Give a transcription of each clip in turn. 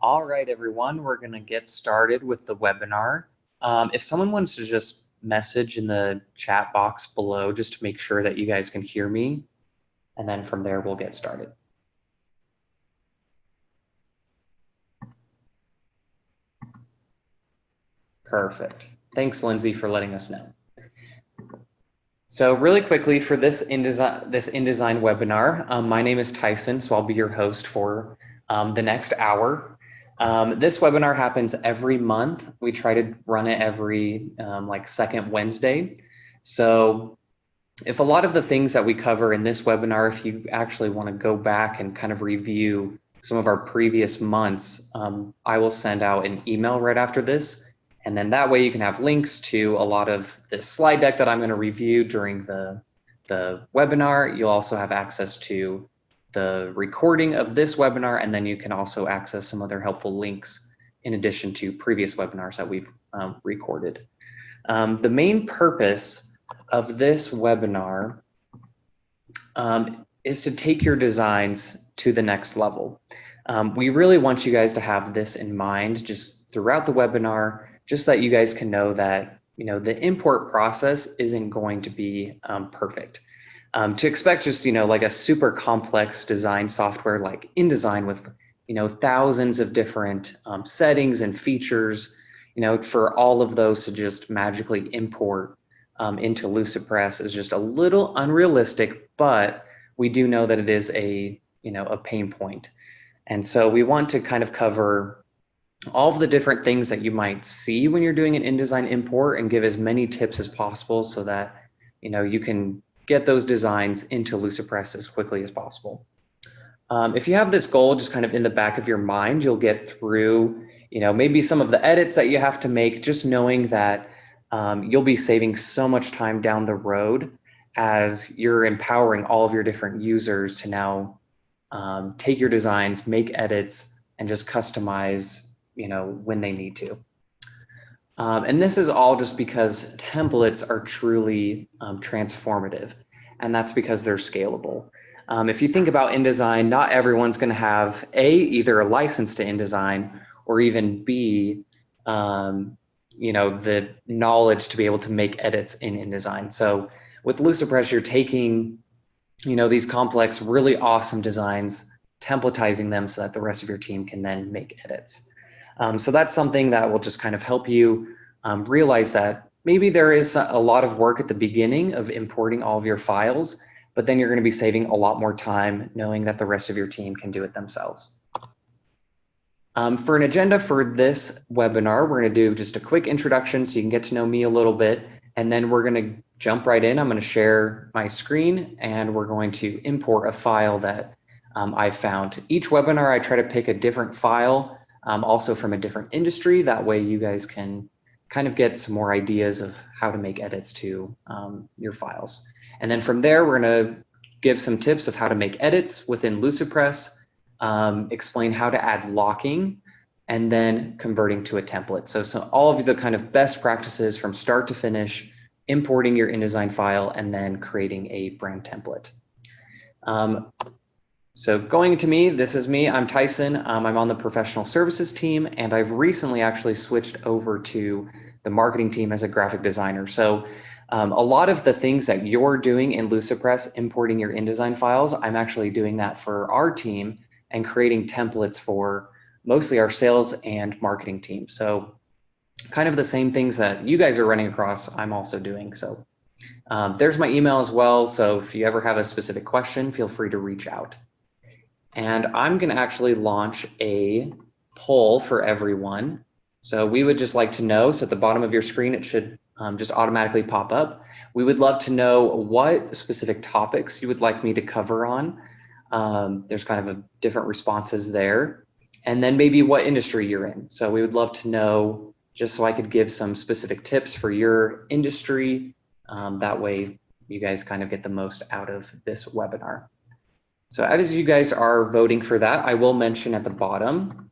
All right, everyone, we're going to get started with the webinar. If someone wants to just message in the chat box below, just to make sure that you guys can hear me, and then from there we'll get started. Perfect. Thanks, Lindsay, for letting us know. So really quickly for this InDesign webinar, my name is Tyson, so I'll be your host for the next hour. This webinar happens every month. We try to run it every second Wednesday. So if a lot of the things that we cover in this webinar, if you actually want to go back and kind of review some of our previous months, I will send out an email right after this. And then that way you can have links to a lot of this slide deck that I'm going to review during the webinar. You'll also have access to the recording of this webinar, and then you can also access some other helpful links in addition to previous webinars that we've recorded. The main purpose of this webinar is to take your designs to the next level. We really want you guys to have this in mind just throughout the webinar, just so that you guys can know that the import process isn't going to be perfect. To expect just like a super complex design software like InDesign with thousands of different settings and features, for all of those to just magically import into LucidPress is just a little unrealistic, but we do know that it is a pain point. And so we want to kind of cover all of the different things that you might see when you're doing an InDesign import and give as many tips as possible so that you can get those designs into LucidPress as quickly as possible. If you have this goal just kind of in the back of your mind, you'll get through maybe some of the edits that you have to make, just knowing that you'll be saving so much time down the road as you're empowering all of your different users to now take your designs, make edits, and just customize when they need to. And this is all just because templates are truly transformative, and that's because they're scalable. If you think about InDesign, not everyone's going to have either a license to InDesign or even B, the knowledge to be able to make edits in InDesign. So with LucidPress, you're taking these complex, really awesome designs, templatizing them so that the rest of your team can then make edits. So that's something that will just kind of help you realize that maybe there is a lot of work at the beginning of importing all of your files, but then you're going to be saving a lot more time knowing that the rest of your team can do it themselves. For an agenda for this webinar, we're going to do just a quick introduction so you can get to know me a little bit, and then we're going to jump right in. I'm going to share my screen, and we're going to import a file that I found. Each webinar, I try to pick a different file, also from a different industry. That way you guys can kind of get some more ideas of how to make edits to your files. And then from there, we're going to give some tips of how to make edits within LucidPress, explain how to add locking, and then converting to a template. So all of the kind of best practices from start to finish, importing your InDesign file, and then creating a brand template. So going to me, this is me, I'm Tyson. I'm on the professional services team, and I've recently actually switched over to the marketing team as a graphic designer. So a lot of the things that you're doing in LucidPress, importing your InDesign files, I'm actually doing that for our team and creating templates for mostly our sales and marketing team. So kind of the same things that you guys are running across, I'm also doing. So there's my email as well. So if you ever have a specific question, feel free to reach out. And I'm going to actually launch a poll for everyone. So we would just like to know, so at the bottom of your screen, it should just automatically pop up. We would love to know what specific topics you would like me to cover on. There's kind of different responses there. And then maybe what industry you're in. So we would love to know, just so I could give some specific tips for your industry. That way you guys kind of get the most out of this webinar. So as you guys are voting for that, I will mention at the bottom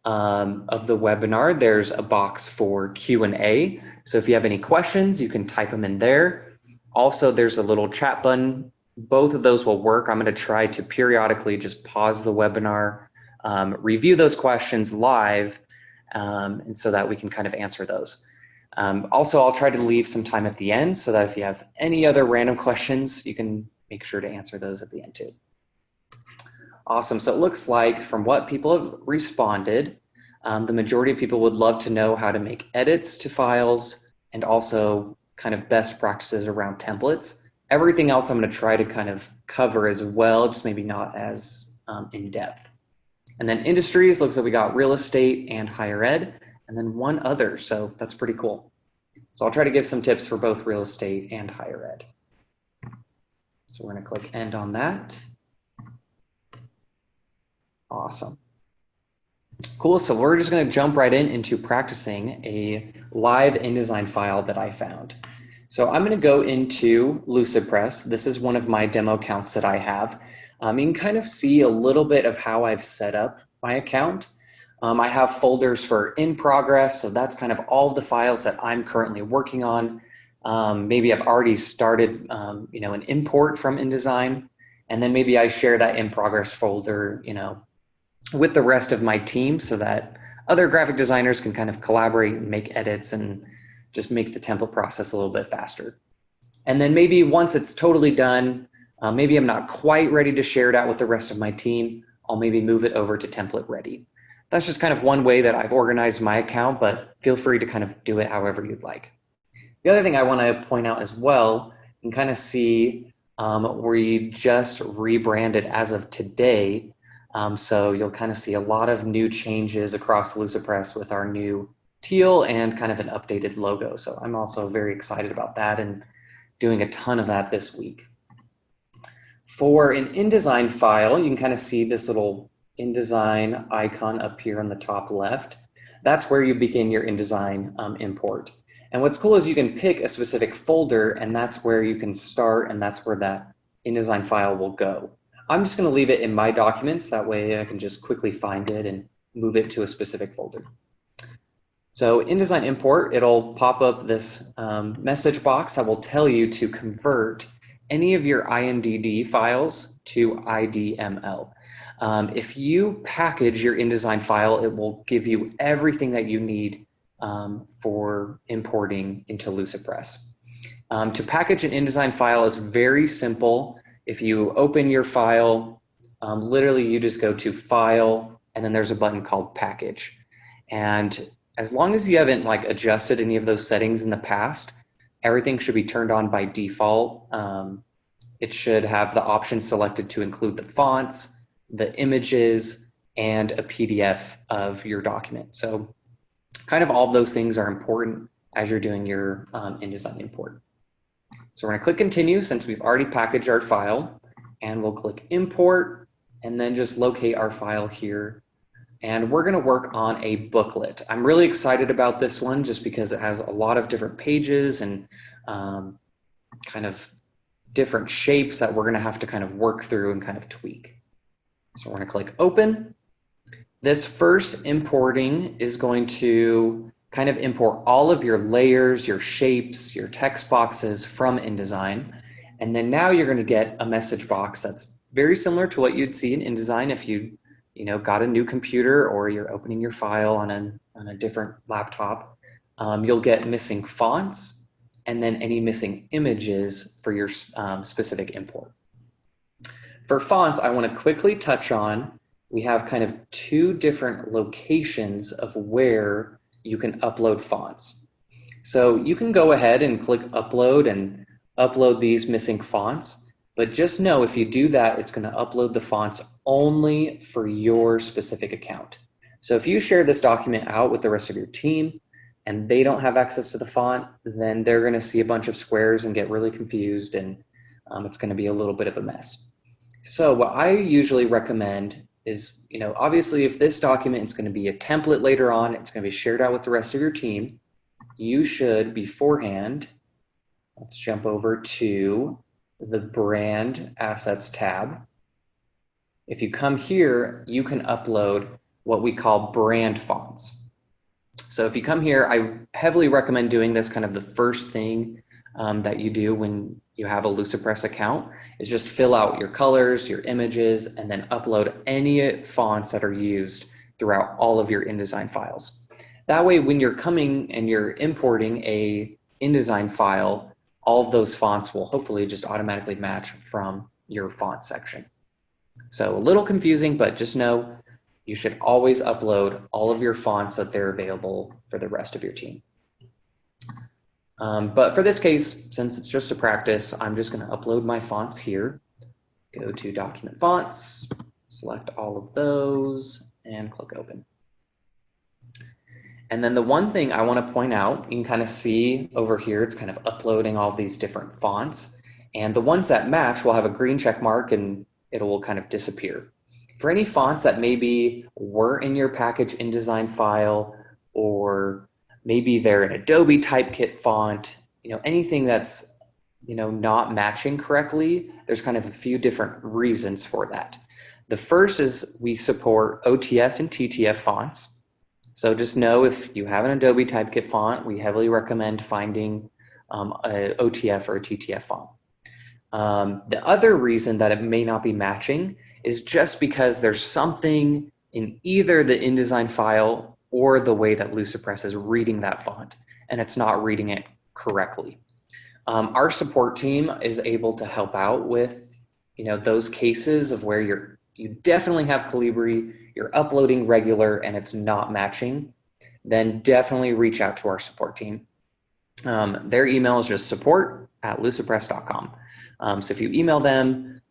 of the webinar, there's a box for Q&A. So if you have any questions, you can type them in there. Also, there's a little chat button. Both of those will work. I'm going to try to periodically just pause the webinar review those questions live, and so that we can kind of answer those. Also, I'll try to leave some time at the end so that if you have any other random questions, you can make sure to answer those at the end too. Awesome. So it looks like from what people have responded, the majority of people would love to know how to make edits to files and also kind of best practices around templates. Everything else I'm going to try to kind of cover as well, just maybe not as in depth. And then industries, looks like we got real estate and higher ed, and then one other. So that's pretty cool. So I'll try to give some tips for both real estate and higher ed. So we're going to click end on that. Awesome. Cool. So we're just going to jump right into practicing a live InDesign file that I found. So I'm going to go into LucidPress. This is one of my demo accounts that I have. You can kind of see a little bit of how I've set up my account. I have folders for in progress. So that's kind of all of the files that I'm currently working on. Maybe I've already started, an import from InDesign, and then maybe I share that in progress folder, with the rest of my team so that other graphic designers can kind of collaborate and make edits and just make the template process a little bit faster. And then maybe once it's totally done, maybe I'm not quite ready to share it out with the rest of my team, I'll maybe move it over to template ready. That's just kind of one way that I've organized my account, but feel free to kind of do it however you'd like. The other thing I want to point out as well, you can kind of see we just rebranded as of today. So you'll kind of see a lot of new changes across LucidPress with our new teal and kind of an updated logo. So I'm also very excited about that and doing a ton of that this week. For an InDesign file, you can kind of see this little InDesign icon up here on the top left. That's where you begin your InDesign import. And what's cool is you can pick a specific folder, and that's where you can start, and that's where that InDesign file will go. I'm just going to leave it in my documents. That way I can just quickly find it and move it to a specific folder. So InDesign import, it'll pop up this message box that will tell you to convert any of your INDD files to IDML. If you package your InDesign file, it will give you everything that you need for importing into LucidPress. To package an InDesign file is very simple. If you open your file, literally you just go to File, and then there's a button called Package. And as long as you haven't adjusted any of those settings in the past, everything should be turned on by default. It should have the option selected to include the fonts, the images, and a PDF of your document. So kind of all of those things are important as you're doing your InDesign import. So we're going to click continue since we've already packaged our file, and we'll click import and then just locate our file here. And we're going to work on a booklet. I'm really excited about this one just because it has a lot of different pages and kind of different shapes that we're going to have to kind of work through and kind of tweak. So we're going to click open. This first importing is going to kind of import all of your layers, your shapes, your text boxes from InDesign. And then now you're going to get a message box that's very similar to what you'd see in InDesign if you got a new computer or you're opening your file on a different laptop. You'll get missing fonts and then any missing images for your specific import. For fonts, I want to quickly touch on, we have kind of two different locations of where you can upload fonts. So you can go ahead and click upload and upload these missing fonts, but just know if you do that, it's going to upload the fonts only for your specific account. So if you share this document out with the rest of your team and they don't have access to the font, then they're going to see a bunch of squares and get really confused, and it's going to be a little bit of a mess. So what I usually recommend is, obviously if this document is going to be a template later on, it's going to be shared out with the rest of your team, you should beforehand, let's jump over to the brand assets tab. If you come here, you can upload what we call brand fonts. So if you come here, I heavily recommend doing this kind of the first thing that you do when you have a Lucipress account is just fill out your colors, your images, and then upload any fonts that are used throughout all of your InDesign files. That way, when you're coming and you're importing a InDesign file, all of those fonts will hopefully just automatically match from your font section. So a little confusing, but just know you should always upload all of your fonts so that they're available for the rest of your team. But for this case, since it's just a practice, I'm just going to upload my fonts here. Go to Document Fonts, select all of those, and click Open. And then the one thing I want to point out, you can kind of see over here, it's kind of uploading all these different fonts. And the ones that match will have a green check mark and it will kind of disappear. For any fonts that maybe were in your package InDesign file, or maybe they're an Adobe Typekit font, anything that's not matching correctly, there's kind of a few different reasons for that. The first is we support OTF and TTF fonts. So just know if you have an Adobe Typekit font, we heavily recommend finding a OTF or a TTF font. The other reason that it may not be matching is just because there's something in either the InDesign file or the way that Lucipress is reading that font, and it's not reading it correctly. Our support team is able to help out with those cases of where you definitely have Calibri, you're uploading regular and it's not matching, then definitely reach out to our support team. Their email is just support@lucipress.com. So if you email them,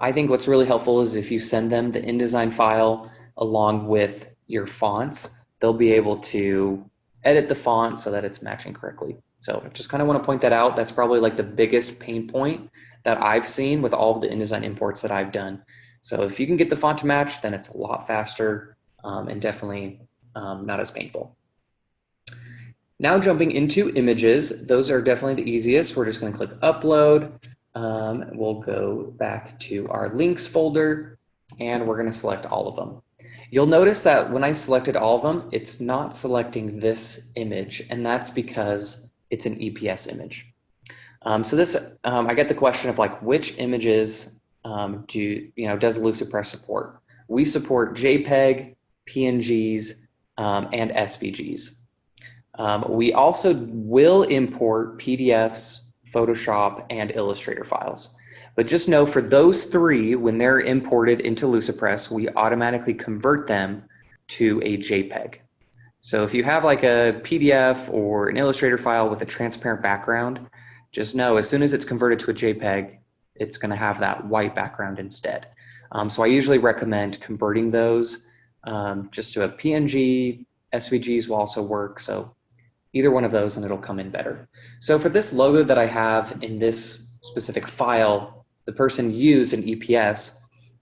I think what's really helpful is if you send them the InDesign file along with your fonts, they'll be able to edit the font so that it's matching correctly. So I just kind of want to point that out. That's probably like the biggest pain point that I've seen with all of the InDesign imports that I've done. So if you can get the font to match, then it's a lot faster and definitely not as painful. Now jumping into images, those are definitely the easiest. We're just going to click Upload. We'll go back to our links folder and we're going to select all of them. You'll notice that when I selected all of them, it's not selecting this image, and that's because it's an EPS image. So this, I get the question of like, which images does Lucipress support? We support JPEG, PNGs, and SVGs. We also will import PDFs, Photoshop, and Illustrator files. But just know for those three, when they're imported into Lucipress, we automatically convert them to a JPEG. So if you have like a PDF or an Illustrator file with a transparent background, just know as soon as it's converted to a JPEG, it's going to have that white background instead. So I usually recommend converting those just to a PNG. SVGs will also work. So either one of those and it'll come in better. So for this logo that I have in this specific file, the person used an EPS.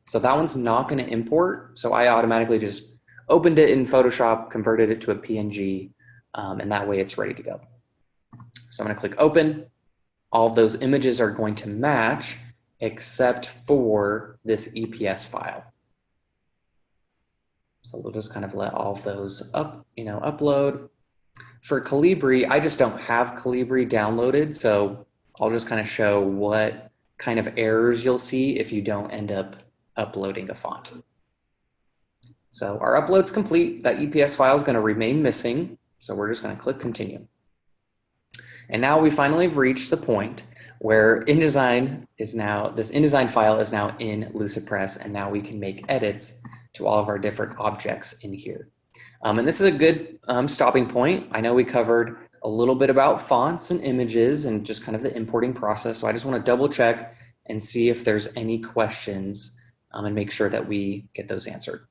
So that one's not going to import. So I automatically just opened it in Photoshop, converted it to a PNG, and that way it's ready to go. So I'm going to click Open. All of those images are going to match except for this EPS file. So we'll just kind of let all of those upload. For Calibri, I just don't have Calibri downloaded, so I'll just kind of show what kind of errors you'll see if you don't end up uploading a font. So our upload's complete. That EPS file is going to remain missing, so we're just going to click Continue. And now we finally have reached the point where InDesign is now, this InDesign file is now in Lucipress, and now we can make edits to all of our different objects in here. And this is a good stopping point. I know we covered a little bit about fonts and images and just kind of the importing process. So I just want to double check and see if there's any questions and make sure that we get those answered.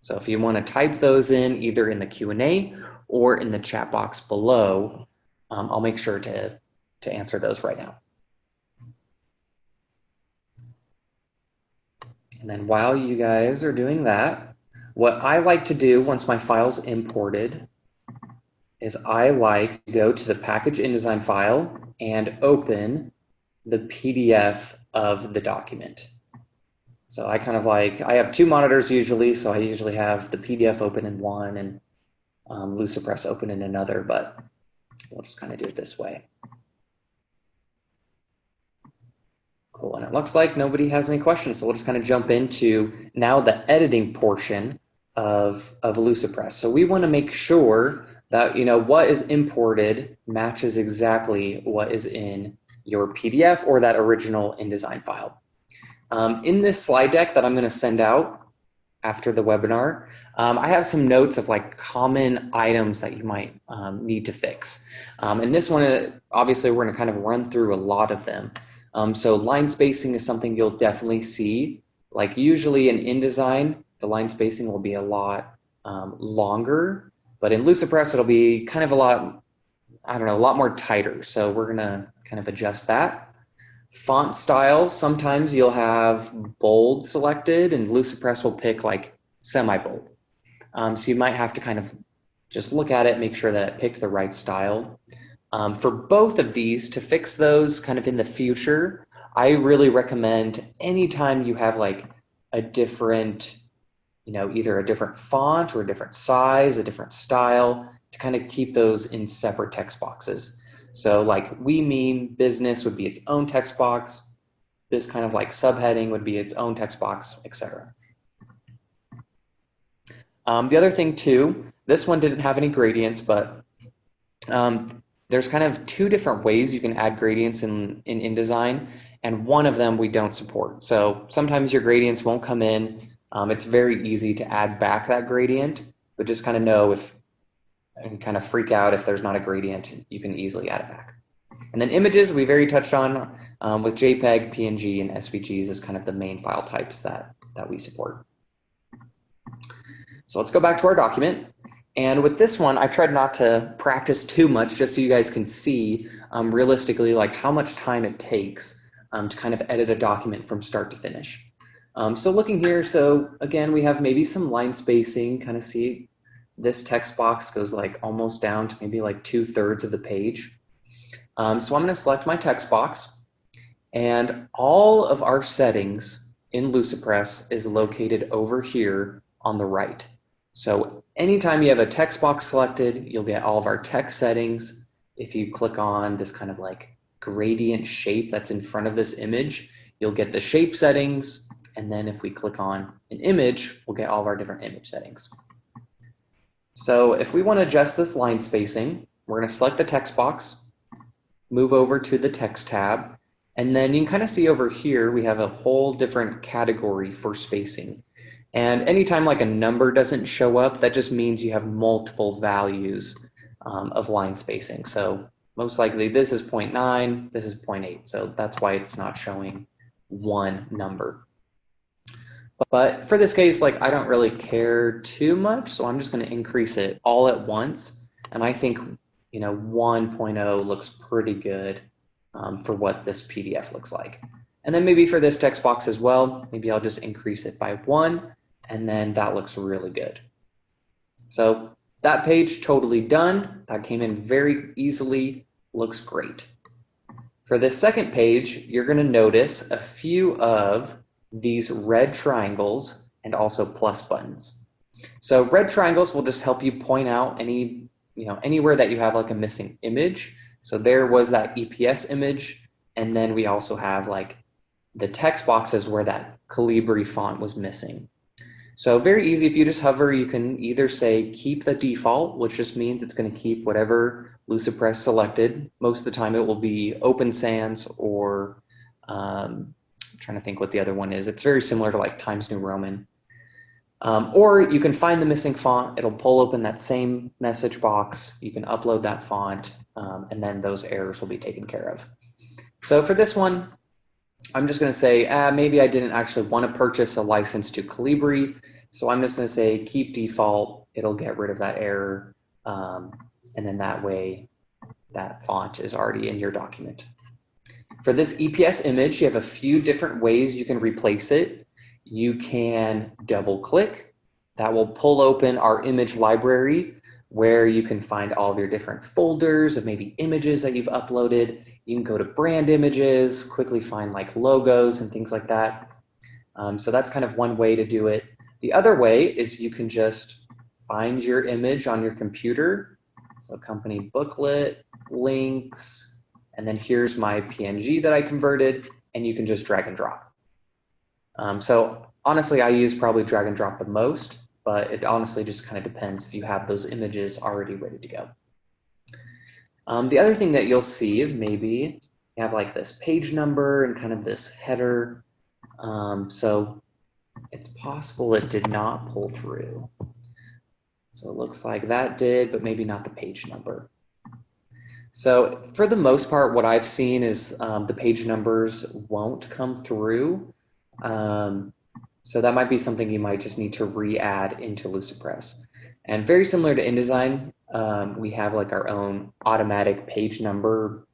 So if you want to type those in either in the Q&A or in the chat box below, I'll make sure to answer those right now. And then while you guys are doing that, what I like to do once my file's imported is I like to go to the package InDesign file and open the PDF of the document. So I kind of like, I have two monitors usually, so I usually have the PDF open in one and Lucipress open in another, but we'll just kind of do it this way. Cool, and it looks like nobody has any questions, so we'll just kind of jump into now the editing portion of Lucipress. So we want to make sure that what is imported matches exactly what is in your PDF or that original InDesign file. In this slide deck that I'm going to send out after the webinar, I have some notes of like common items that you might need to fix. And this one, obviously, we're going to kind of run through a lot of them. So line spacing is something you'll definitely see. Like usually in InDesign, the line spacing will be a lot longer, but in Lucipress, it'll be kind of a lot, I don't know, a lot more tighter. So we're going to kind of adjust that. Font styles, sometimes you'll have bold selected and Lucipress will pick like semi-bold. So you might have to kind of just look at it, make sure that it picked the right style. For both of these, to fix those kind of in the future, I really recommend anytime you have like a different, either a different font or a different size, a different style, to kind of keep those in separate text boxes. So like we mean business would be its own text box. This kind of like subheading would be its own text box, etc. The other thing too, this one didn't have any gradients, but there's kind of two different ways you can add gradients in InDesign, and one of them we don't support. So sometimes your gradients won't come in. It's very easy to add back that gradient, but just kind of know and kind of freak out if there's not a gradient, you can easily add it back. And then images, we've already touched on with JPEG, PNG, and SVGs is kind of the main file types that we support. So let's go back to our document. And with this one, I tried not to practice too much just so you guys can see realistically like how much time it takes to kind of edit a document from start to finish. So looking here, so again, we have maybe some line spacing, kind of see this text box goes like almost down to maybe like 2/3 of the page. So I'm going to select my text box, and all of our settings in Lucipress is located over here on the right. So anytime you have a text box selected, you'll get all of our text settings. If you click on this kind of like gradient shape that's in front of this image, you'll get the shape settings. And then if we click on an image, we'll get all of our different image settings. So if we want to adjust this line spacing, we're going to select the text box, move over to the text tab, and then you can kind of see over here we have a whole different category for spacing. And anytime like a number doesn't show up, that just means you have multiple values of line spacing. So most likely this is 0.9, this is 0.8. So that's why it's not showing one number. But for this case, like I don't really care too much, so I'm just going to increase it all at once. And I think 1.0 looks pretty good for what this PDF looks like. And then maybe for this text box as well, maybe I'll just increase it by 1, and then that looks really good. So that page totally done. That came in very easily, looks great. For this second page, you're going to notice a few of these red triangles and also plus buttons. So red triangles will just help you point out anywhere that you have like a missing image. So there was that EPS image, and then we also have like the text boxes where that Calibri font was missing. So very easy, if you just hover, you can either say keep the default, which just means it's going to keep whatever Lucipress selected. Most of the time it will be Open Sans or I'm trying to think what the other one is. It's very similar to like Times New Roman. Or you can find the missing font. It'll pull open that same message box. You can upload that font, and then those errors will be taken care of. So for this one, I'm just going to say, maybe I didn't actually want to purchase a license to Calibri. So I'm just going to say keep default. It'll get rid of that error. And then that way, that font is already in your document. For this EPS image, you have a few different ways you can replace it. You can double click. That will pull open our image library where you can find all of your different folders of maybe images that you've uploaded. You can go to brand images, quickly find like logos and things like that. So that's kind of one way to do it. The other way is you can just find your image on your computer. So company booklet, links, and then here's my PNG that I converted, and you can just drag and drop. So honestly, I use probably drag and drop the most, but it honestly just kind of depends if you have those images already ready to go. The other thing that you'll see is maybe you have like this page number and kind of this header. So it's possible it did not pull through. So it looks like that did, but maybe not the page number. So for the most part, what I've seen is the page numbers won't come through. So that might be something you might just need to re-add into Lucipress. And very similar to InDesign, we have like our own automatic page number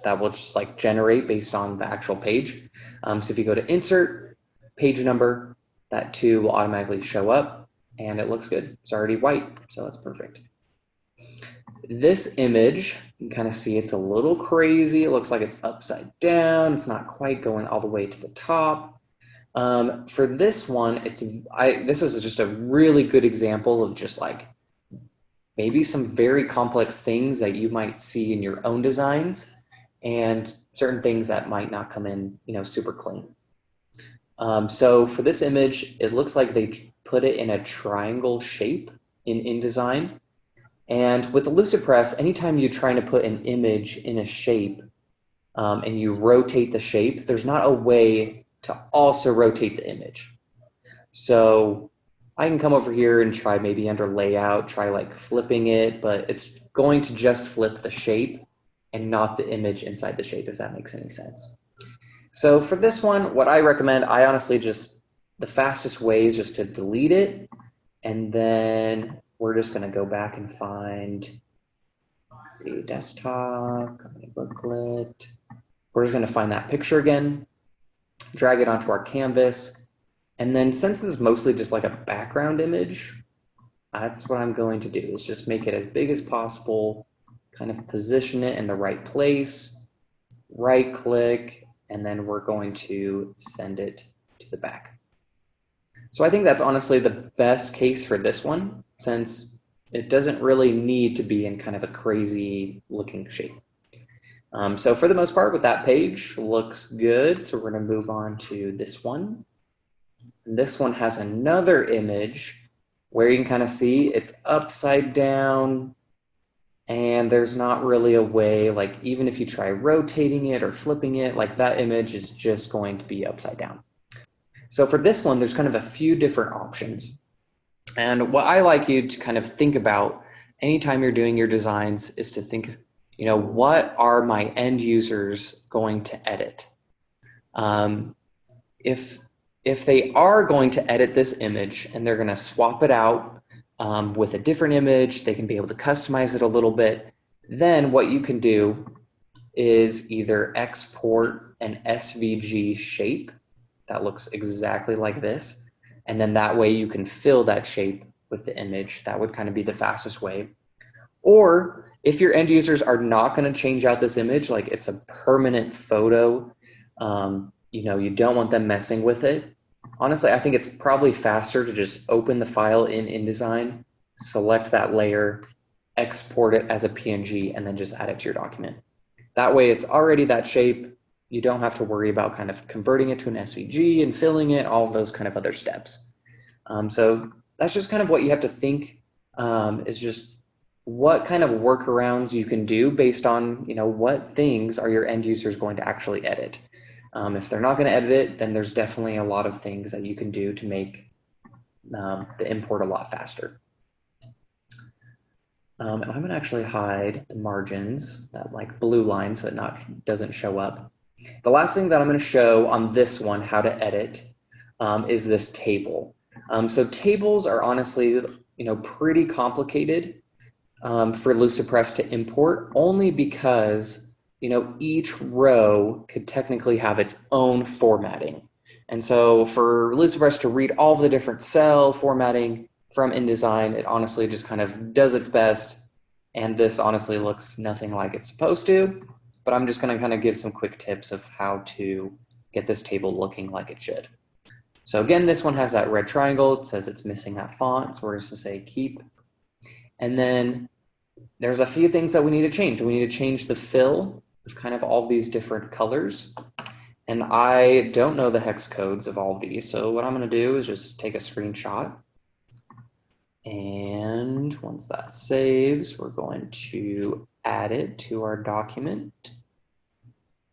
that will just like generate based on the actual page. So if you go to Insert, Page Number, that too will automatically show up, and it looks good. It's already white, so that's perfect. This image, you can kind of see it's a little crazy. It looks like it's upside down. It's not quite going all the way to the top. For this one, this is just a really good example of just like maybe some very complex things that you might see in your own designs and certain things that might not come in, super clean. So for this image, it looks like they put it in a triangle shape in InDesign. And with Lucipress, anytime you're trying to put an image in a shape and you rotate the shape, there's not a way to also rotate the image. So I can come over here and try maybe under layout, try like flipping it, but it's going to just flip the shape and not the image inside the shape, if that makes any sense. So for this one, what I recommend, I honestly the fastest way is just to delete it. And then we're just gonna go back and find, let's see, desktop, company booklet. We're just gonna find that picture again, drag it onto our canvas. And then since this is mostly just like a background image, that's what I'm going to do is just make it as big as possible, kind of position it in the right place, right click, and then we're going to send it to the back. So I think that's honestly the best case for this one, since it doesn't really need to be in kind of a crazy looking shape. So for the most part with that page, looks good. So we're gonna move on to this one. And this one has another image where you can kind of see it's upside down and there's not really a way, like even if you try rotating it or flipping it, like that image is just going to be upside down. So for this one, there's kind of a few different options. And what I like you to kind of think about anytime you're doing your designs is to think, what are my end users going to edit? If they are going to edit this image and they're going to swap it out with a different image, they can be able to customize it a little bit. Then what you can do is either export an SVG shape that looks exactly like this. And then that way you can fill that shape with the image. That would kind of be the fastest way. Or if your end users are not going to change out this image, like it's a permanent photo, you don't want them messing with it. Honestly, I think it's probably faster to just open the file in InDesign, select that layer, export it as a PNG, and then just add it to your document. That way it's already that shape. You don't have to worry about kind of converting it to an SVG and filling it, all of those kind of other steps. So that's just kind of what you have to think is just what kind of workarounds you can do based on, what things are your end users going to actually edit. If they're not going to edit it, then there's definitely a lot of things that you can do to make the import a lot faster. And I'm going to actually hide the margins, that like blue line, so it doesn't show up. The last thing that I'm going to show on this one, how to edit, is this table. So tables are honestly, pretty complicated for Lucipress to import, only because, each row could technically have its own formatting. And so for Lucipress to read all of the different cell formatting from InDesign, it honestly just kind of does its best. And this honestly looks nothing like it's supposed to. But I'm just going to kind of give some quick tips of how to get this table looking like it should. So again, this one has that red triangle. It says it's missing that font, so we're just going to say keep. And then there's a few things that we need to change. We need to change the fill of kind of all these different colors. And I don't know the hex codes of all of these. So what I'm going to do is just take a screenshot. And once that saves, we're going to add it to our document.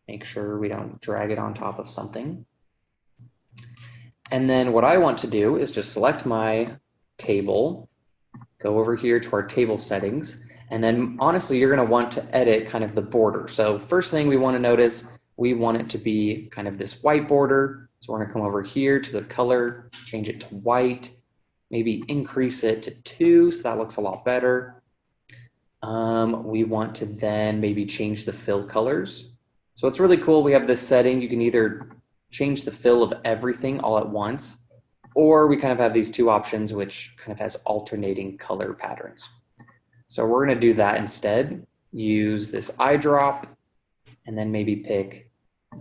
Make sure we don't drag it on top of something. And then what I want to do is just select my table, go over here to our table settings, and then honestly, you're going to want to edit kind of the border. So first thing we want to notice, we want it to be kind of this white border. So we're going to come over here to the color, change it to white, maybe increase it to 2, so that looks a lot better. We want to then maybe change the fill colors. So it's really cool. We have this setting. You can either change the fill of everything all at once, or we kind of have these two options, which kind of has alternating color patterns. So we're going to do that instead. Use this eyedrop, and then maybe pick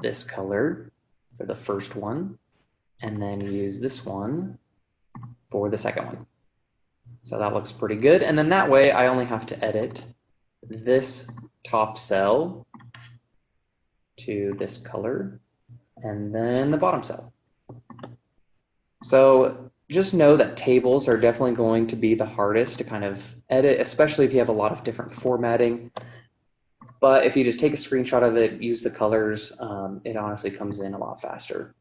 this color for the first one, and then use this one for the second one. So that looks pretty good. And then that way I only have to edit this top cell to this color and then the bottom cell. So just know that tables are definitely going to be the hardest to kind of edit, especially if you have a lot of different formatting. But if you just take a screenshot of it, use the colors, it honestly comes in a lot faster.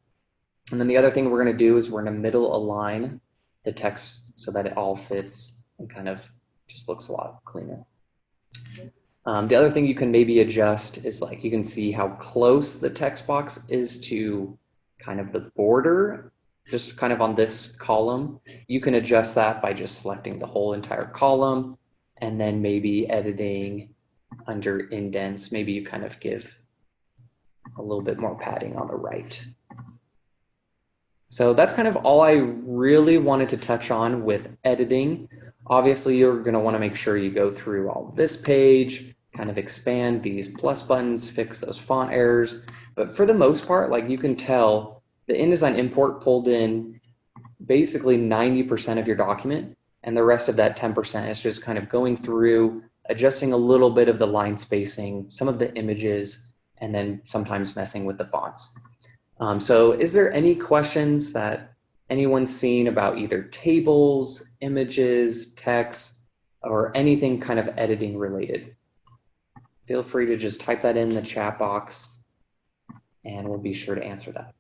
And then the other thing we're going to do is we're going to middle align the text so that it all fits and kind of just looks a lot cleaner. The other thing you can maybe adjust is like you can see how close the text box is to kind of the border, just kind of on this column. You can adjust that by just selecting the whole entire column and then maybe editing under indents. Maybe you kind of give a little bit more padding on the right. So that's kind of all I really wanted to touch on with editing. Obviously, you're going to want to make sure you go through all this page, kind of expand these plus buttons, fix those font errors. But for the most part, like you can tell, the InDesign import pulled in basically 90% of your document, and the rest of that 10% is just kind of going through, adjusting a little bit of the line spacing, some of the images, and then sometimes messing with the fonts. So is there any questions that anyone's seen about either tables, images, text, or anything kind of editing related? Feel free to just type that in the chat box and we'll be sure to answer that.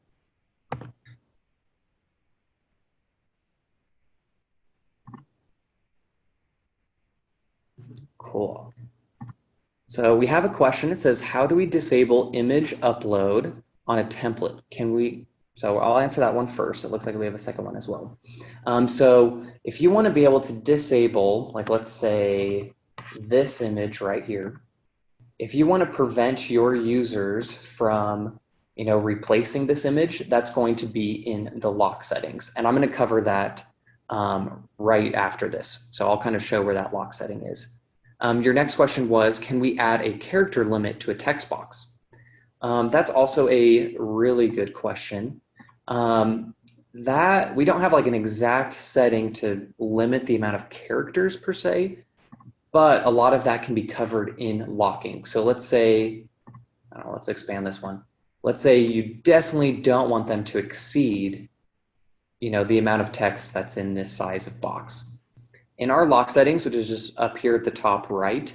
Cool. So we have a question. It says, how do we disable image upload on a template? So I'll answer that one first. It looks like we have a second one as well. So if you want to be able to disable, like let's say this image right here, if you want to prevent your users from, replacing this image, that's going to be in the lock settings. And I'm going to cover that right after this. So I'll kind of show where that lock setting is. Your next question was, can we add a character limit to a text box? That's also a really good question. That we don't have like an exact setting to limit the amount of characters per se, but a lot of that can be covered in locking. So let's say, let's expand this one. Let's say you definitely don't want them to exceed, the amount of text that's in this size of box. In our lock settings, which is just up here at the top right,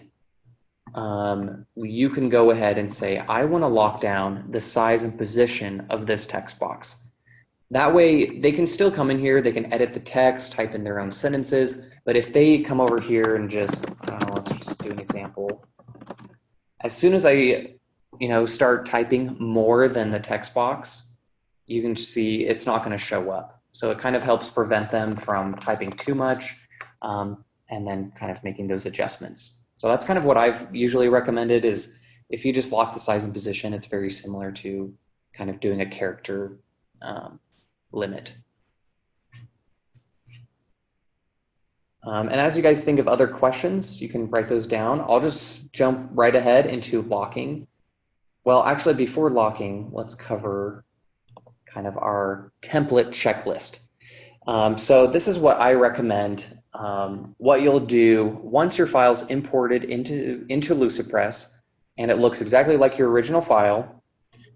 you can go ahead and say, I want to lock down the size and position of this text box. That way they can still come in here, they can edit the text, type in their own sentences, but if they come over here and just, let's just do an example. As soon as I, start typing more than the text box, you can see it's not going to show up. So it kind of helps prevent them from typing too much and then kind of making those adjustments. So that's kind of what I've usually recommended is if you just lock the size and position, it's very similar to kind of doing a character limit. And as you guys think of other questions, you can write those down. I'll just jump right ahead into locking. Well, actually, before locking, let's cover kind of our template checklist. So this is what I recommend. What you'll do once your file's imported into Lucipress and it looks exactly like your original file,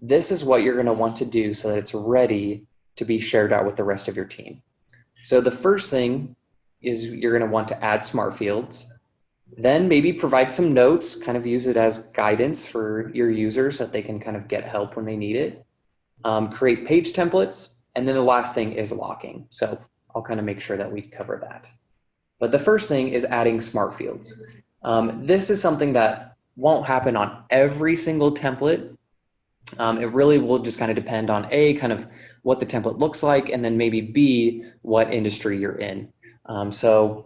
this is what you're going to want to do so that it's ready to be shared out with the rest of your team. So the first thing is you're going to want to add smart fields, then maybe provide some notes, kind of use it as guidance for your users so that they can kind of get help when they need it. Create page templates, and then the last thing is locking. So I'll kind of make sure that we cover that. But the first thing is adding smart fields. This is something that won't happen on every single template. It really will just kind of depend on A, kind of what the template looks like, and then maybe B, what industry you're in. So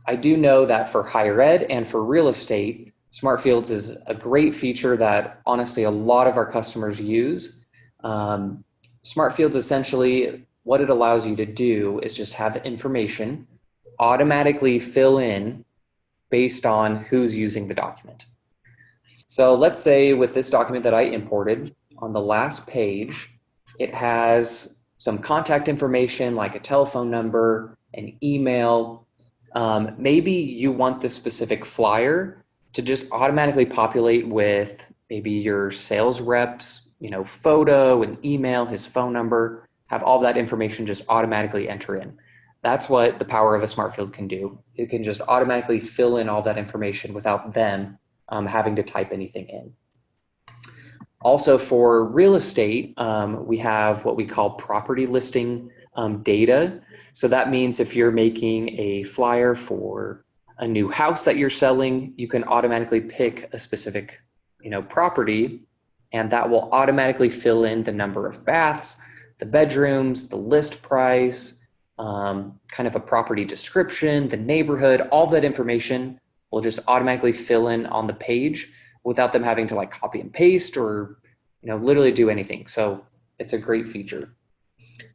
I do know that for higher ed and for real estate, smart fields is a great feature that honestly a lot of our customers use. Smart fields, essentially what it allows you to do is just have information automatically fill in based on who's using the document. So let's say with this document that I imported, on the last page, it has some contact information like a telephone number, an email. Maybe you want this specific flyer to just automatically populate with maybe your sales reps, photo and email, his phone number, have all that information just automatically enter in. That's what the power of a smart field can do. It can just automatically fill in all that information without them having to type anything in. Also for real estate, we have what we call property listing data. So that means if you're making a flyer for a new house that you're selling, you can automatically pick a specific property, and that will automatically fill in the number of baths, the bedrooms, the list price, kind of a property description, the neighborhood, all that information will just automatically fill in on the page without them having to like copy and paste or literally do anything. So it's a great feature.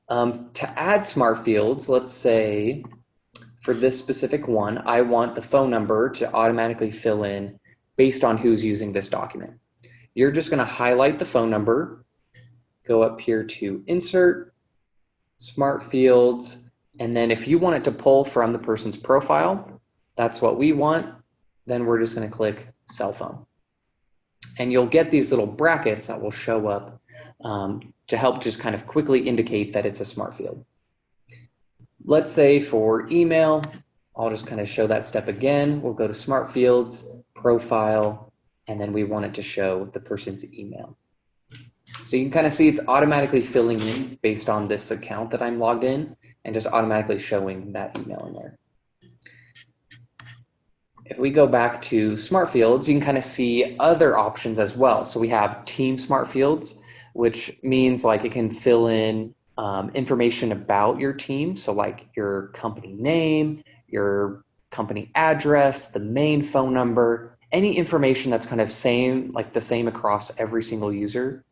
To add smart fields, let's say for this specific one, I want the phone number to automatically fill in based on who's using this document. You're just going to highlight the phone number, go up here to Insert, Smart Fields, and then if you want it to pull from the person's profile, that's what we want, then we're just going to click Cell Phone. And you'll get these little brackets that will show up to help just kind of quickly indicate that it's a smart field. Let's say for email, I'll just kind of show that step again. We'll go to Smart Fields, Profile, and then we want it to show the person's email. So you can kind of see it's automatically filling in based on this account that I'm logged in and just automatically showing that email in there. If we go back to smart fields, you can kind of see other options as well. So we have team smart fields, which means like it can fill in information about your team. So like your company name, your company address, the main phone number, any information that's kind of the same across every single user.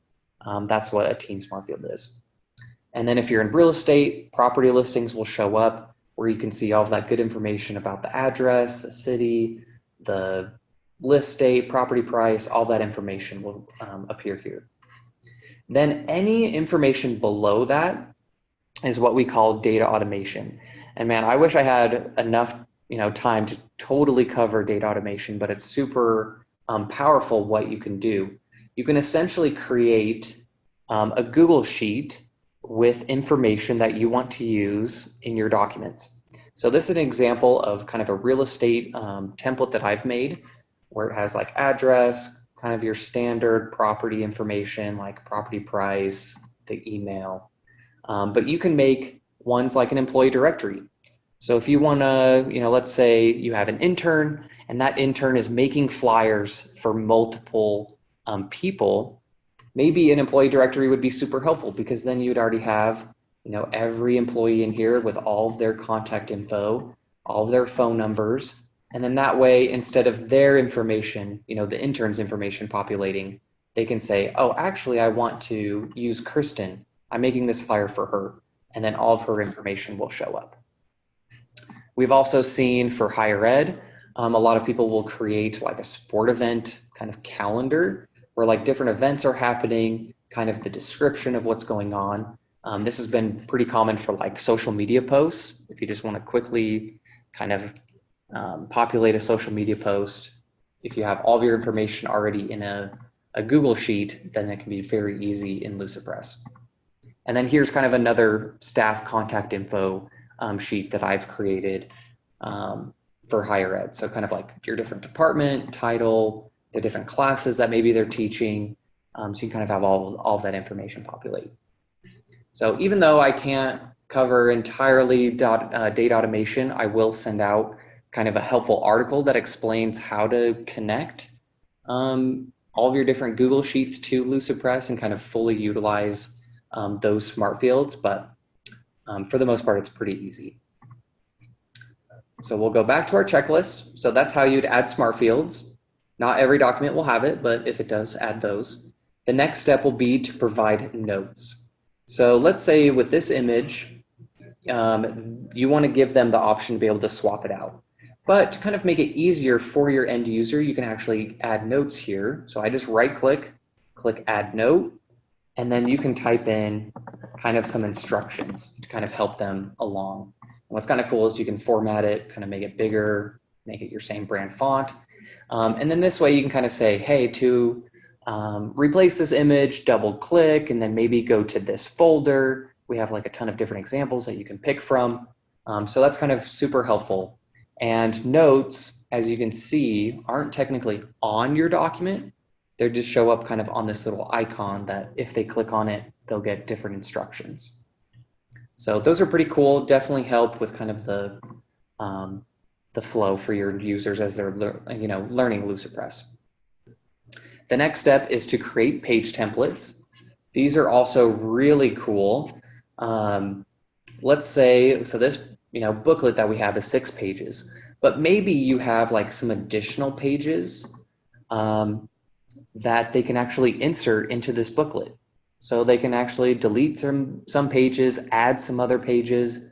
That's what a team smart field is. And then if you're in real estate, property listings will show up where you can see all of that good information about the address, the city, the list date, property price, all that information will appear here. Then any information below that is what we call data automation. And man, I wish I had enough time to totally cover data automation, but it's super powerful what you can do. You can essentially create a Google Sheet with information that you want to use in your documents. So this is an example of kind of a real estate template that I've made where it has like address, kind of your standard property information like property price, the email. But you can make ones like an employee directory. So if you want to, let's say you have an intern and that intern is making flyers for multiple people, maybe an employee directory would be super helpful because then you'd already have, every employee in here with all of their contact info, all of their phone numbers. And then that way, instead of their information, the intern's information populating, they can say, oh, actually, I want to use Kristen. I'm making this flyer for her. And then all of her information will show up. We've also seen for higher ed, a lot of people will create like a sport event kind of calendar where like different events are happening, kind of the description of what's going on. This has been pretty common for like social media posts. If you just want to quickly kind of populate a social media post, if you have all of your information already in a a Google Sheet, then it can be very easy in Lucipress. And then here's kind of another staff contact info sheet that I've created for higher ed. So kind of like your different department, title, the different classes that maybe they're teaching. So you kind of have all that information populate. So even though I can't cover entirely data automation, I will send out kind of a helpful article that explains how to connect all of your different Google Sheets to Lucipress and kind of fully utilize those smart fields. But for the most part, it's pretty easy. So we'll go back to our checklist. So that's how you'd add smart fields. Not every document will have it, but if it does, add those. The next step will be to provide notes. So let's say with this image, you want to give them the option to be able to swap it out. But to kind of make it easier for your end user, you can actually add notes here. So I just right click, click add note, and then you can type in kind of some instructions to kind of help them along. And what's kind of cool is you can format it, kind of make it bigger, make it your same brand font. And then this way you can kind of say, hey, to replace this image, double click, and then maybe go to this folder. We have like a ton of different examples that you can pick from. So that's kind of super helpful. And notes, as you can see, aren't technically on your document. They just show up kind of on this little icon that if they click on it, they'll get different instructions. So those are pretty cool. Definitely help with kind of the flow for your users as they're learning Lucipress. The next step is to create page templates. These are also really cool. Let's say, so this booklet that we have is 6 pages, but maybe you have like some additional pages that they can actually insert into this booklet. So they can actually delete some pages, add some other pages.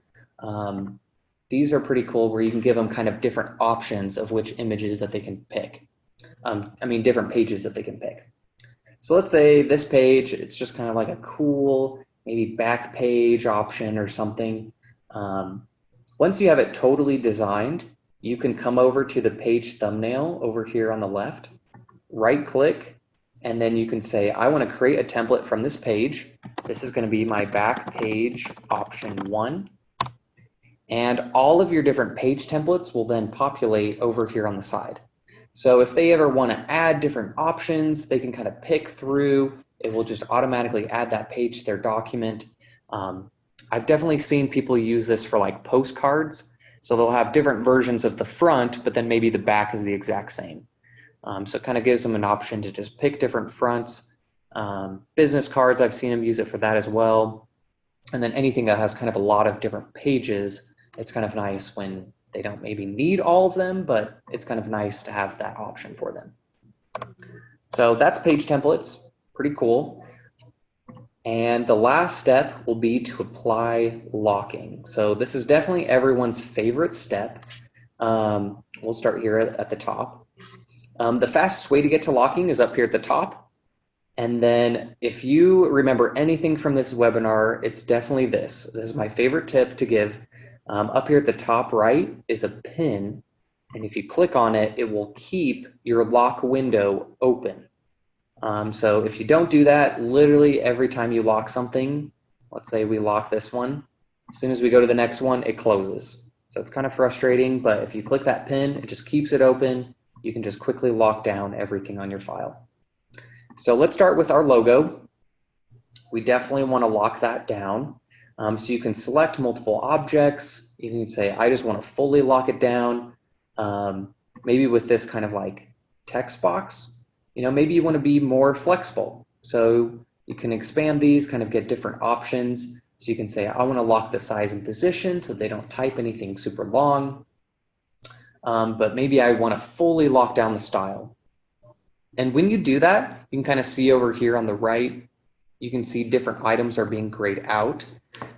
These are pretty cool where you can give them kind of different options of which images that they can pick. Different pages that they can pick. So let's say this page, it's just kind of like a cool, maybe back page option or something. Once you have it totally designed, you can come over to the page thumbnail over here on the left, right click, and then you can say, I want to create a template from this page. This is going to be my back page option 1. And all of your different page templates will then populate over here on the side. So if they ever want to add different options, they can kind of pick through. It will just automatically add that page to their document. I've definitely seen people use this for like postcards. So they'll have different versions of the front, but then maybe the back is the exact same. So it kind of gives them an option to just pick different fronts. Business cards, I've seen them use it for that as well. And then anything that has kind of a lot of different pages, it's kind of nice when they don't maybe need all of them, but it's kind of nice to have that option for them. So that's page templates, pretty cool. And the last step will be to apply locking. So this is definitely everyone's favorite step. We'll start here at the top. The fastest way to get to locking is up here at the top. And then if you remember anything from this webinar, it's definitely this. This is my favorite tip to give. Up here at the top right is a pin. And if you click on it, it will keep your lock window open. So if you don't do that, literally every time you lock something, let's say we lock this one, as soon as we go to the next one, it closes. So it's kind of frustrating, but if you click that pin, it just keeps it open. You can just quickly lock down everything on your file. So let's start with our logo. We definitely want to lock that down. So you can select multiple objects. You can say, I just want to fully lock it down. Maybe with this kind of like text box, maybe you want to be more flexible. So you can expand these, kind of get different options. So you can say, I want to lock the size and position so they don't type anything super long. But maybe I want to fully lock down the style. And when you do that, you can kind of see over here on the right, you can see different items are being grayed out.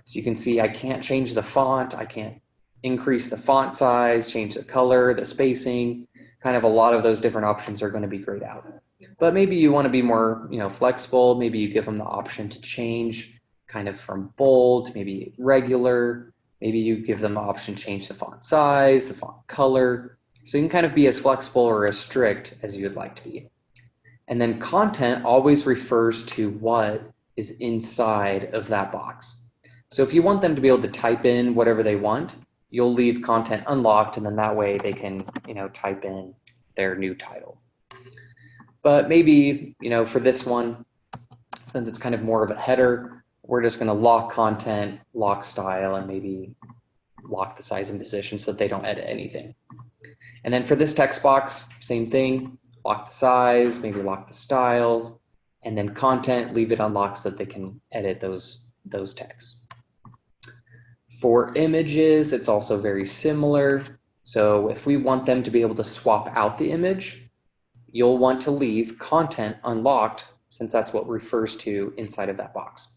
So you can see I can't change the font, I can't increase the font size, change the color, the spacing, kind of a lot of those different options are going to be grayed out. But maybe you want to be more, flexible. Maybe you give them the option to change kind of from bold to maybe regular. Maybe you give them the option to change the font size, the font color. So you can kind of be as flexible or as strict as you would like to be. And then content always refers to what is inside of that box. So if you want them to be able to type in whatever they want, you'll leave content unlocked, and then that way they can, type in their new title. But maybe, for this one, since it's kind of more of a header, we're just going to lock content, lock style, and maybe lock the size and position so that they don't edit anything. And then for this text box, same thing, lock the size, maybe lock the style, and then content, leave it unlocked so that they can edit those texts. For images, it's also very similar. So if we want them to be able to swap out the image, you'll want to leave content unlocked, since that's what refers to inside of that box.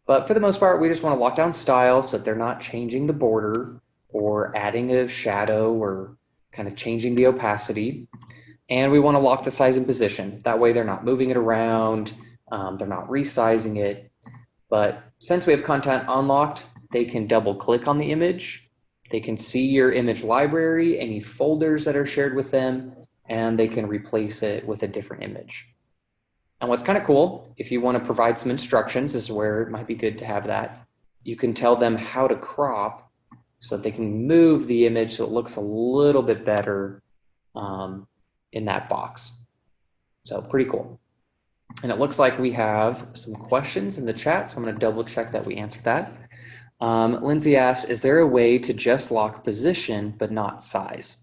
But for the most part, we just want to lock down style so that they're not changing the border or adding a shadow or kind of changing the opacity. And we want to lock the size and position. That way they're not moving it around, they're not resizing it. But since we have content unlocked, they can double click on the image. They can see your image library, any folders that are shared with them, and they can replace it with a different image. And what's kind of cool, if you want to provide some instructions, this is where it might be good to have that. You can tell them how to crop so that they can move the image so it looks a little bit better in that box. So pretty cool. And it looks like we have some questions in the chat, so I'm going to double check that we answered that. Lindsay asks, is there a way to just lock position but not size?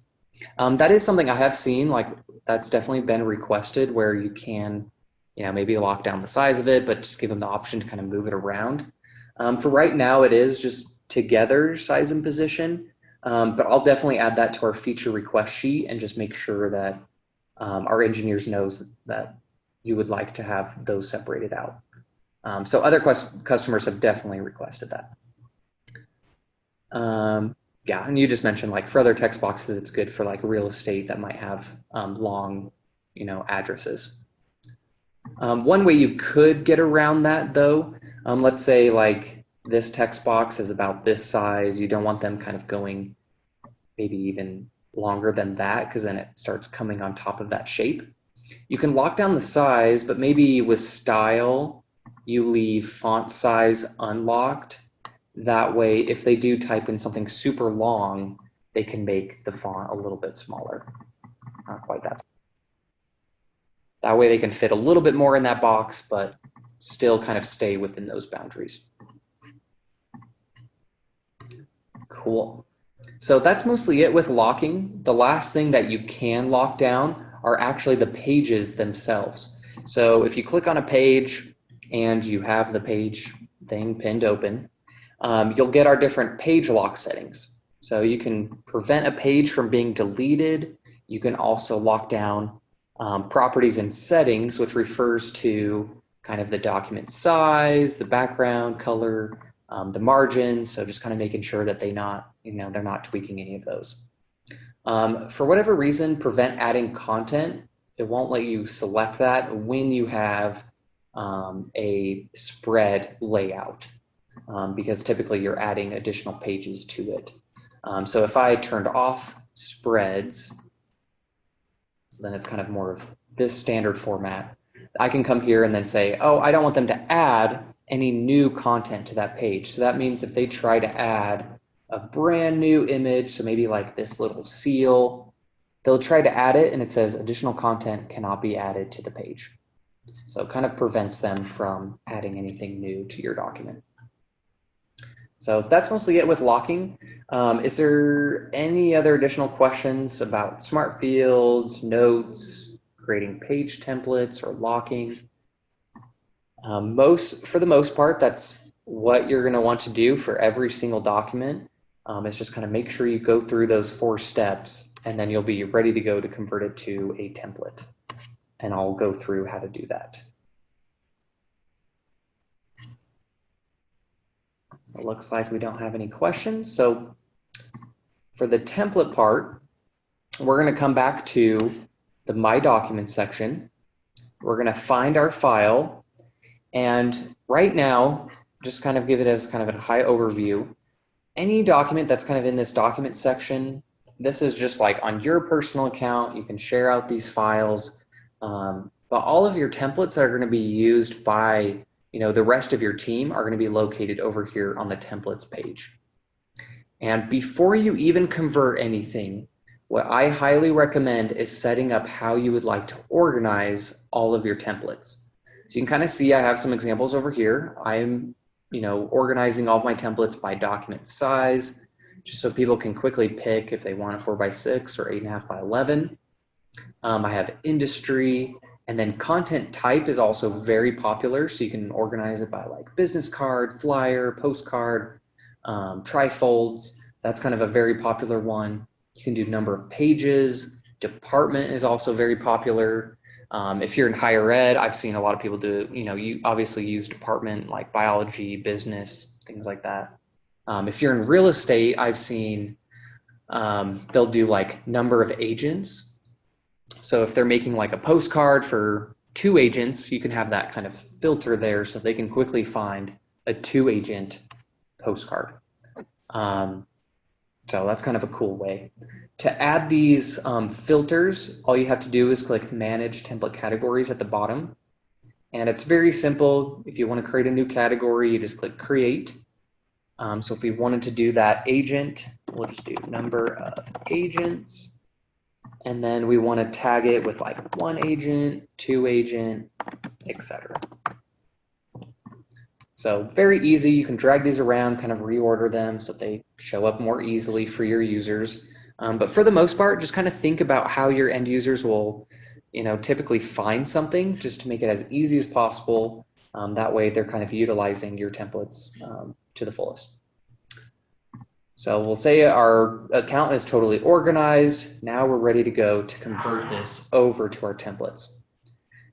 That is something I have seen, like that's definitely been requested where you can, maybe lock down the size of it, but just give them the option to kind of move it around. For right now, it is just together size and position, but I'll definitely add that to our feature request sheet and just make sure that our engineers knows that you would like to have those separated out. So other customers have definitely requested that. Yeah, and you just mentioned like for other text boxes, it's good for like real estate that might have long, addresses. One way you could get around that though, let's say like this text box is about this size. You don't want them kind of going maybe even longer than that because then it starts coming on top of that shape. You can lock down the size, but maybe with style, you leave font size unlocked. That way, if they do type in something super long, they can make the font a little bit smaller. Not quite that. That way they can fit a little bit more in that box, but still kind of stay within those boundaries. Cool. So that's mostly it with locking. The last thing that you can lock down are actually the pages themselves. So if you click on a page and you have the page thing pinned open, you'll get our different page lock settings. So you can prevent a page from being deleted. You can also lock down properties and settings, which refers to kind of the document size, the background color, the margins. So just kind of making sure that they're not tweaking any of those. For whatever reason, prevent adding content. It won't let you select that when you have a spread layout. Because typically you're adding additional pages to it. So if I turned off spreads, so then it's kind of more of this standard format, I can come here and then say, oh, I don't want them to add any new content to that page. So that means if they try to add a brand new image, so maybe like this little seal, they'll try to add it and it says additional content cannot be added to the page. So it kind of prevents them from adding anything new to your document. So that's mostly it with locking. Is there any other additional questions about smart fields, notes, creating page templates, or locking? For the most part, that's what you're going to want to do for every single document. It's just kind of make sure you go through those 4 steps, and then you'll be ready to go to convert it to a template. And I'll go through how to do that. It looks like we don't have any questions. So for the template part, we're going to come back to the My Documents section. We're going to find our file. And right now, just kind of give it as kind of a high overview. Any document that's kind of in this document section, this is just like on your personal account. You can share out these files. but all of your templates that are going to be used by, the rest of your team are going to be located over here on the templates page. And before you even convert anything, what I highly recommend is setting up how you would like to organize all of your templates. So you can kind of see I have some examples over here. I'm, organizing all of my templates by document size, just so people can quickly pick if they want a 4x6 or 8.5 by 11. I have industry, and then content type is also very popular. So you can organize it by like business card, flyer, postcard, trifolds. That's kind of a very popular one. You can do number of pages. Department is also very popular. If you're in higher ed, I've seen a lot of people do, you obviously use department like biology, business, things like that. If you're in real estate, I've seen they'll do like number of agents. So if they're making like a postcard for 2 agents, you can have that kind of filter there so they can quickly find a 2-agent postcard. So that's kind of a cool way. To add these filters, all you have to do is click Manage Template Categories at the bottom. And it's very simple. If you want to create a new category, you just click Create. So if we wanted to do that agent, we'll just do number of agents. And then we want to tag it with like 1 agent, 2 agent, etc. So very easy. You can drag these around, kind of reorder them so they show up more easily for your users. But for the most part, just kind of think about how your end users will, typically find something, just to make it as easy as possible. That way they're kind of utilizing your templates to the fullest. So we'll say our account is totally organized. Now we're ready to go to convert this over to our templates.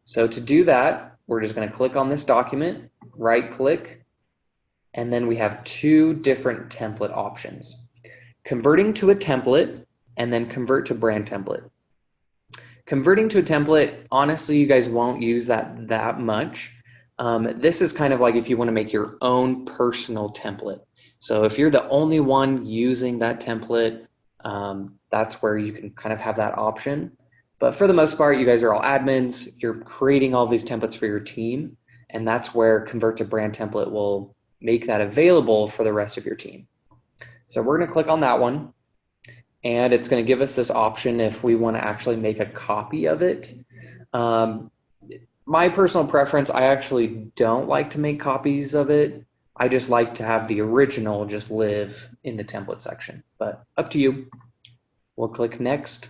So to do that, we're just going to click on this document, right click, and then we have 2 different template options. Converting to a template and then convert to brand template. Converting to a template, honestly, you guys won't use that much. This is kind of like if you want to make your own personal template. So if you're the only one using that template, that's where you can kind of have that option. But for the most part, you guys are all admins. You're creating all these templates for your team. And that's where Convert to Brand Template will make that available for the rest of your team. So we're going to click on that one. And it's going to give us this option if we want to actually make a copy of it. My personal preference, I actually don't like to make copies of it. I just like to have the original just live in the template section, but up to you. We'll click next.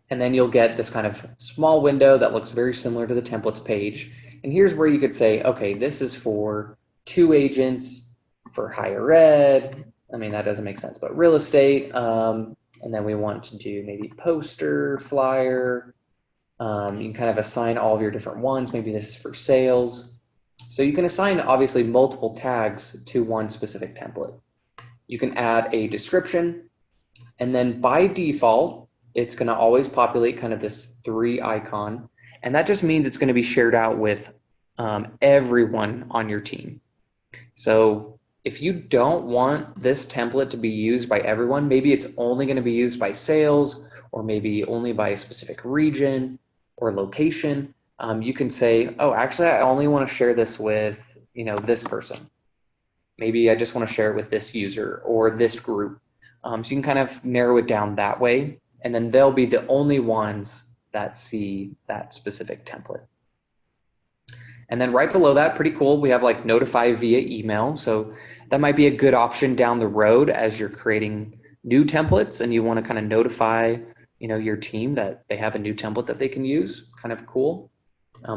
And then you'll get this kind of small window that looks very similar to the templates page. And here's where you could say, okay, this is for 2 agents for higher ed. I mean, that doesn't make sense, but real estate. And then we want to do maybe poster, flyer. You can kind of assign all of your different ones. Maybe this is for sales. So you can assign obviously multiple tags to one specific template. You can add a description, and then by default, it's going to always populate kind of this 3 icon. And that just means it's going to be shared out with everyone on your team. So if you don't want this template to be used by everyone, maybe it's only going to be used by sales, or maybe only by a specific region or location. You can say, oh, actually, I only want to share this with, this person. Maybe I just want to share it with this user or this group. So you can kind of narrow it down that way, and then they'll be the only ones that see that specific template. And then right below that, pretty cool, we have like notify via email. So that might be a good option down the road as you're creating new templates and you want to kind of notify, your team that they have a new template that they can use. Kind of cool.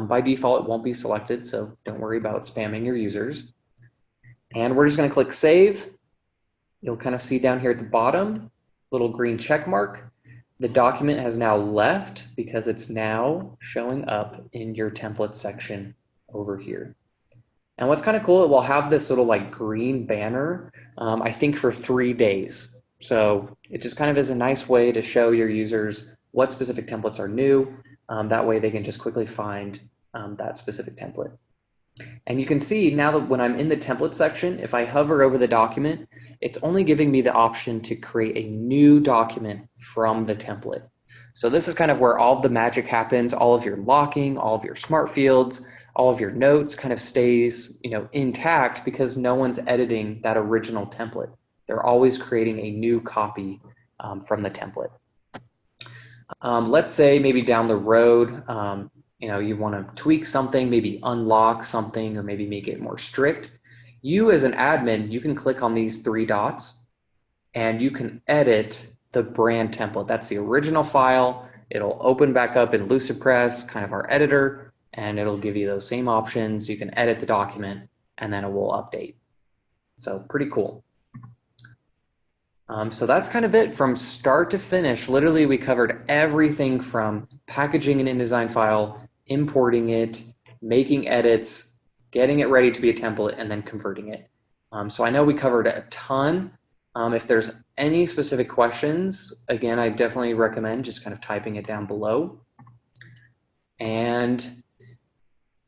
By default, it won't be selected, so don't worry about spamming your users. And we're just going to click Save. You'll kind of see down here at the bottom, little green check mark. The document has now left because it's now showing up in your template section over here. And what's kind of cool, it will have this little like green banner, I think for 3 days. So it just kind of is a nice way to show your users what specific templates are new. That way they can just quickly find that specific template. And you can see now that when I'm in the template section, if I hover over the document, it's only giving me the option to create a new document from the template. So this is kind of where all of the magic happens, all of your locking, all of your smart fields, all of your notes kind of stays, intact because no one's editing that original template. They're always creating a new copy from the template. Let's say maybe down the road, you want to tweak something, maybe unlock something, or maybe make it more strict. You as an admin, you can click on these three dots and you can edit the brand template. That's the original file. It'll open back up in Lucipress, kind of our editor, and it'll give you those same options. You can edit the document and then it will update. So pretty cool. So that's kind of it from start to finish. Literally, we covered everything from packaging an InDesign file, importing it, making edits, getting it ready to be a template, and then converting it. So I know we covered a ton. If there's any specific questions, again, I definitely recommend just kind of typing it down below. And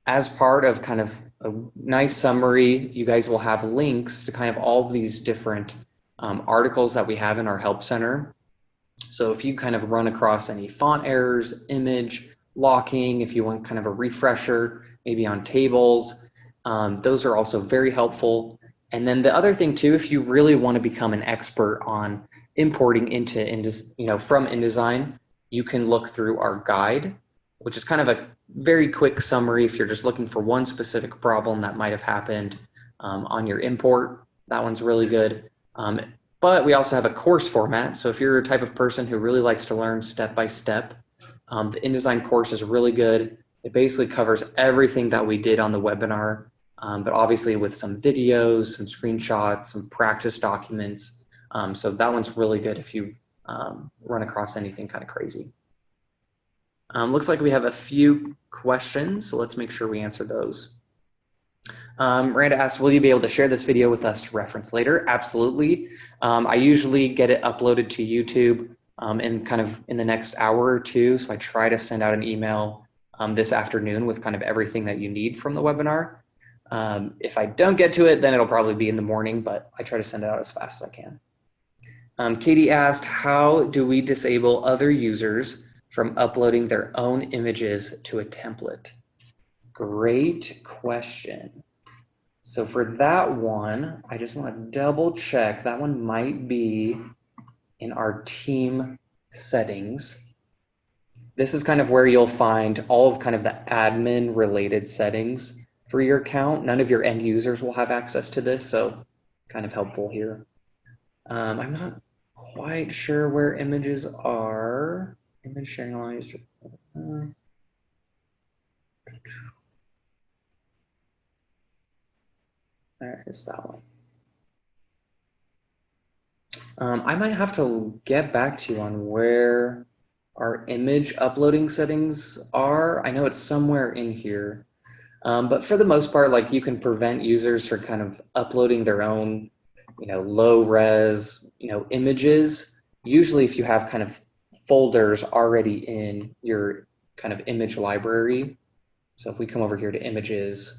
as part of kind of a nice summary, you guys will have links to kind of all of these different articles that we have in our help center. So if you kind of run across any font errors, image, locking, if you want kind of a refresher, maybe on tables, those are also very helpful. And then the other thing too, if you really want to become an expert on importing from InDesign, you can look through our guide, which is kind of a very quick summary if you're just looking for one specific problem that might have happened on your import. That one's really good. But we also have a course format. So if you're a type of person who really likes to learn step by step, the InDesign course is really good. It basically covers everything that we did on the webinar, but obviously with some videos, some screenshots, some practice documents. So that one's really good if you run across anything kind of crazy. Looks like we have a few questions, so let's make sure we answer those. Miranda asked, will you be able to share this video with us to reference later? Absolutely. I usually get it uploaded to YouTube in the next hour or two. So I try to send out an email this afternoon with kind of everything that you need from the webinar. If I don't get to it, then it'll probably be in the morning, but I try to send it out as fast as I can. Katie asked, how do we disable other users from uploading their own images to a template? Great question. So for that one, I just want to double check. That one might be in our team settings. This is kind of where you'll find all of kind of the admin related settings for your account. None of your end users will have access to this, so kind of helpful here. I'm not quite sure where images are. Image sharing lines. There is that one. I might have to get back to you on where our image uploading settings are. I know it's somewhere in here, but for the most part, like you can prevent users from kind of uploading their own, low res, images. Usually if you have kind of folders already in your kind of image library. So if we come over here to images,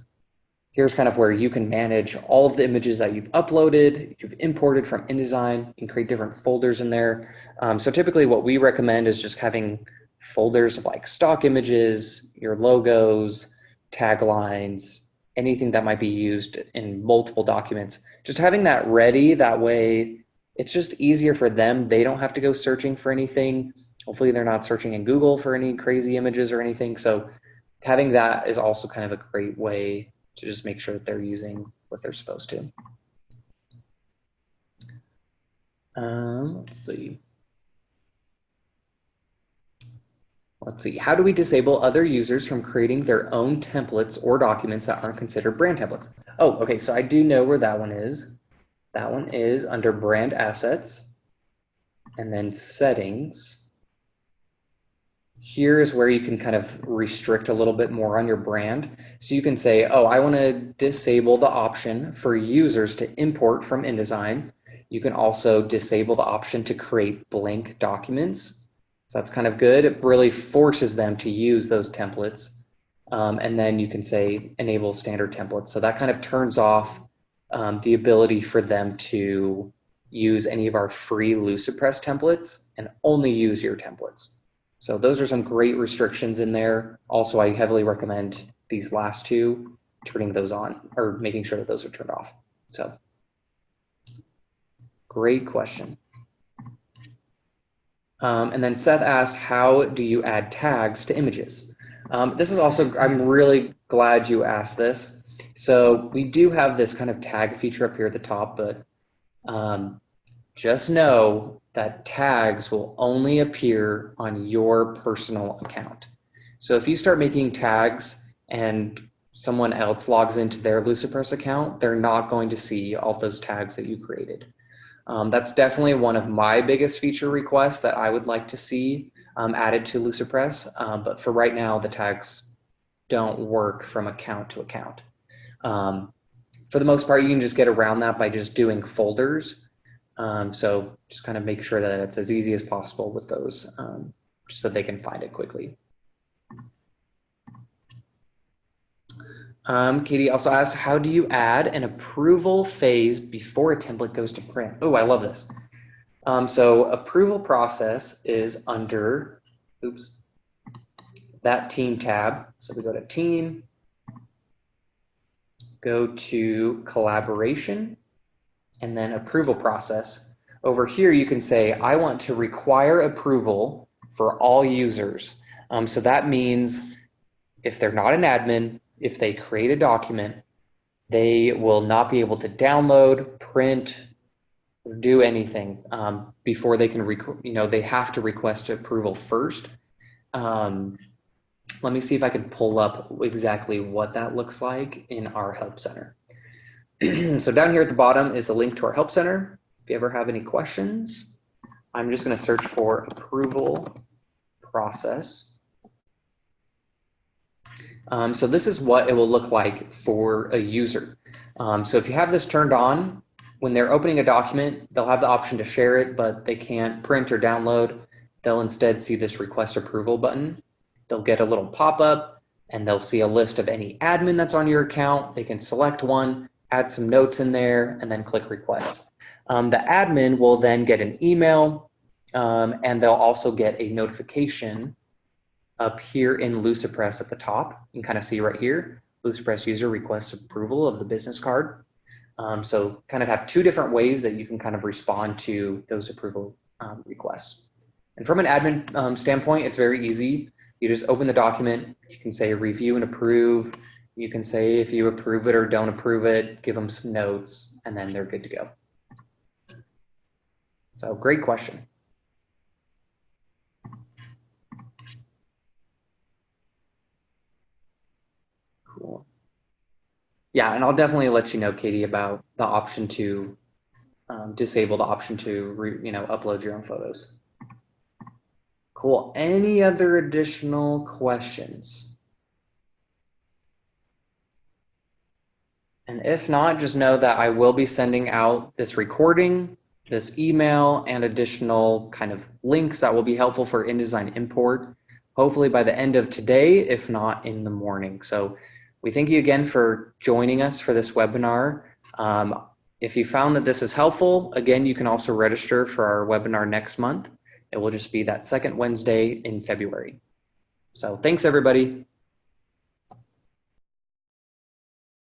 here's kind of where you can manage all of the images that you've uploaded, you've imported from InDesign. You can create different folders in there. So typically what we recommend is just having folders of like stock images, your logos, taglines, anything that might be used in multiple documents. Just having that ready, that way it's just easier for them. They don't have to go searching for anything. Hopefully they're not searching in Google for any crazy images or anything. So having that is also kind of a great way to just make sure that they're using what they're supposed to. Let's see. How do we disable other users from creating their own templates or documents that aren't considered brand templates? Oh, okay, so I do know where that one is. That one is under brand assets and then settings. Here is where you can kind of restrict a little bit more on your brand. So you can say, oh, I want to disable the option for users to import from InDesign. You can also disable the option to create blank documents. So that's kind of good. It really forces them to use those templates. And then you can say enable standard templates. So that kind of turns off the ability for them to use any of our free Lucipress templates and only use your templates. So those are some great restrictions in there. Also, I heavily recommend these last two, turning those on or making sure that those are turned off. So great question. And then Seth asked, how do you add tags to images? This is also, I'm really glad you asked this. So we do have this kind of tag feature up here at the top, but just know that tags will only appear on your personal account. So if you start making tags and someone else logs into their Lucipress account, they're not going to see all those tags that you created. That's definitely one of my biggest feature requests that I would like to see added to Lucipress. But for right now, the tags don't work from account to account. For the most part, you can just get around that by just doing folders. So just kind of make sure that it's as easy as possible with those, just so they can find it quickly. Katie also asked, how do you add an approval phase before a template goes to print? Oh, I love this. So approval process is under, that team tab. So we go to team, go to collaboration, and then approval process. Over here, you can say, I want to require approval for all users. So that means if they're not an admin, if they create a document, they will not be able to download, print, or do anything before they can, they have to request approval first. Let me see if I can pull up exactly what that looks like in our Help Center. So down here at the bottom is a link to our Help Center. If you ever have any questions, I'm just going to search for approval process. So this is what it will look like for a user. So if you have this turned on, when they're opening a document, they'll have the option to share it, but they can't print or download. They'll instead see this request approval button. They'll get a little pop-up and they'll see a list of any admin that's on your account. They can select one, add some notes in there, and then click request. The admin will then get an email and they'll also get a notification up here in Lucipress at the top. You can kind of see right here, Lucipress user requests approval of the business card. So kind of have two different ways that you can kind of respond to those approval requests. And from an admin standpoint, it's very easy. You just open the document, you can say review and approve. You can say if you approve it or don't approve it, give them some notes, and then they're good to go. So great question. Cool. Yeah, and I'll definitely let you know, Katie, about the option to disable the option to upload your own photos. Cool. Any other additional questions? And if not, just know that I will be sending out this recording, this email, and additional kind of links that will be helpful for InDesign import, hopefully by the end of today, if not in the morning. So we thank you again for joining us for this webinar. If you found that this is helpful, again, you can also register for our webinar next month. It will just be that second Wednesday in February. So thanks, everybody.